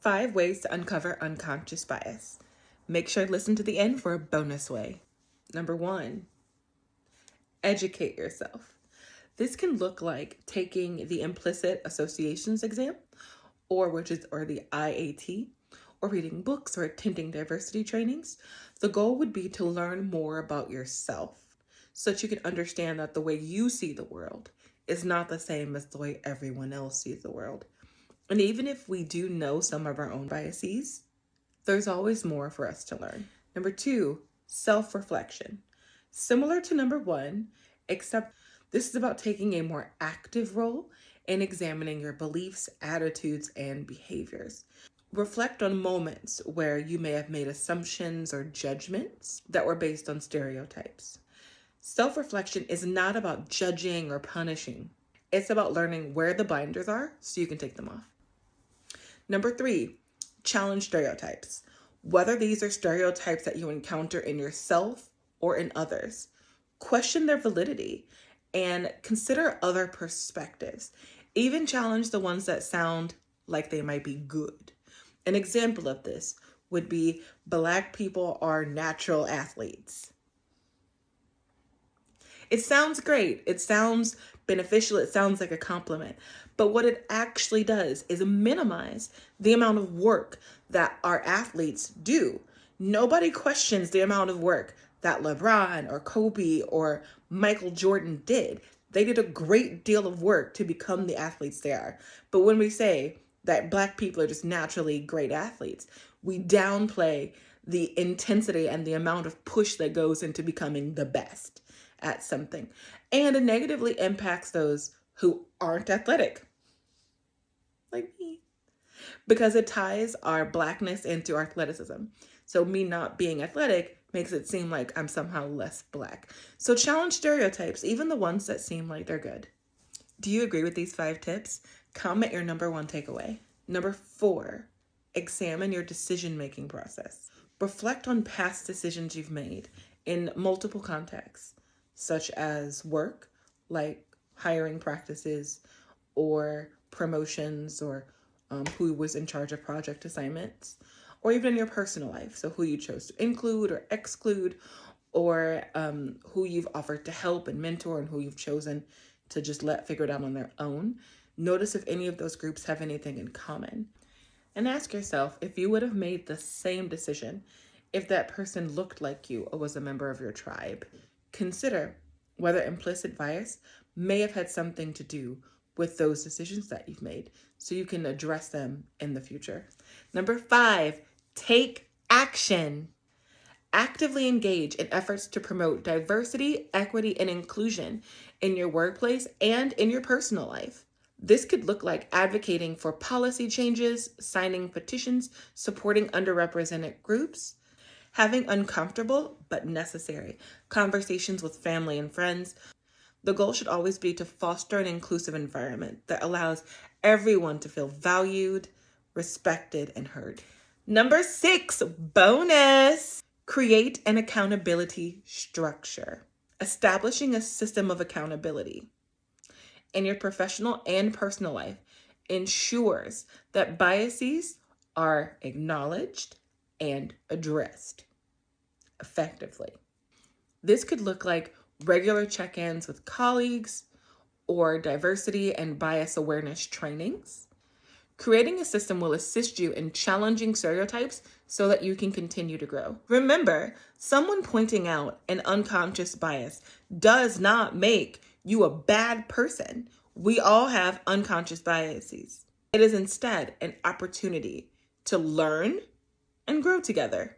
5 ways to uncover unconscious bias. Make sure to listen to the end for a bonus way. Number 1, educate yourself. This can look like taking the implicit associations exam, or the IAT, or reading books or attending diversity trainings. The goal would be to learn more about yourself so that you can understand that the way you see the world is not the same as the way everyone else sees the world. And even if we do know some of our own biases, there's always more for us to learn. Number 2, self-reflection. Similar to number 1, except this is about taking a more active role in examining your beliefs, attitudes, and behaviors. Reflect on moments where you may have made assumptions or judgments that were based on stereotypes. Self-reflection is not about judging or punishing. It's about learning where the blinders are so you can take them off. Number 3, challenge stereotypes. Whether these are stereotypes that you encounter in yourself or in others, question their validity and consider other perspectives. Even challenge the ones that sound like they might be good. An example of this would be Black people are natural athletes. It sounds great. It sounds beneficial. It sounds like a compliment. But what it actually does is minimize the amount of work that our athletes do. Nobody questions the amount of work that LeBron or Kobe or Michael Jordan did. They did a great deal of work to become the athletes they are. But when we say that Black people are just naturally great athletes, we downplay the intensity and the amount of push that goes into becoming the best at something. And it negatively impacts those who aren't athletic, like me, because it ties our Blackness into our athleticism. So me not being athletic makes it seem like I'm somehow less Black. So challenge stereotypes, even the ones that seem like they're good. Do you agree with these 5 tips? Comment your number 1 takeaway. Number 4, examine your decision-making process. Reflect on past decisions you've made in multiple contexts, such as work, like hiring practices or promotions, or who was in charge of project assignments, or even in your personal life. So who you chose to include or exclude, or who you've offered to help and mentor, and who you've chosen to just let figure it out on their own. Notice if any of those groups have anything in common. And ask yourself if you would have made the same decision if that person looked like you or was a member of your tribe. Consider whether implicit bias may have had something to do with those decisions that you've made so you can address them in the future. Number 5, take action. Actively engage in efforts to promote diversity, equity, and inclusion in your workplace and in your personal life. This could look like advocating for policy changes, signing petitions, supporting underrepresented groups, having uncomfortable but necessary conversations with family and friends. The goal should always be to foster an inclusive environment that allows everyone to feel valued, respected, and heard. Number 6, bonus. Create an accountability structure. Establishing a system of accountability in your professional and personal life ensures that biases are acknowledged and addressed effectively. This could look like regular check-ins with colleagues or diversity and bias awareness trainings. Creating a system will assist you in challenging stereotypes so that you can continue to grow. Remember, someone pointing out an unconscious bias does not make you a bad person. We all have unconscious biases. It is instead an opportunity to learn and grow together.